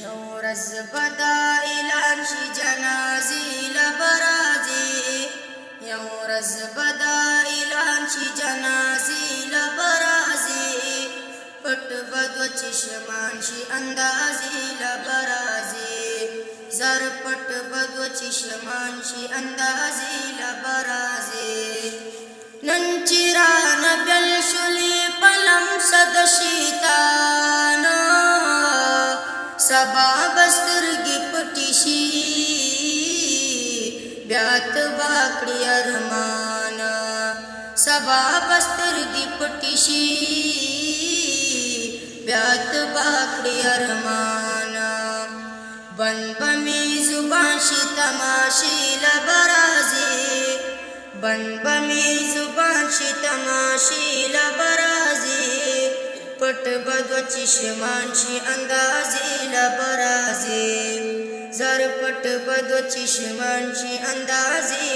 یورز بدا اعلان شي جنازې لبرازي یورز بدا اعلان شي جنازې لبرازي پټ بدو چشمان شي اندازې لبرازي زر پټ بدو چشمان شي اندازې لبرازي نن چیران بل شلی پلم صد شیطان سبا بسترگی پټی شي بیات باکړی ارمان سبا بسترگی پټی شي بیات باکړی ارمان بن بمی زبان شي تماشي لبرازي بن بمی زبان شي تماشي لبرازي پټ بدو چشمان شي اندازې لبرازي زر پټ بدو چشمان شي اندازې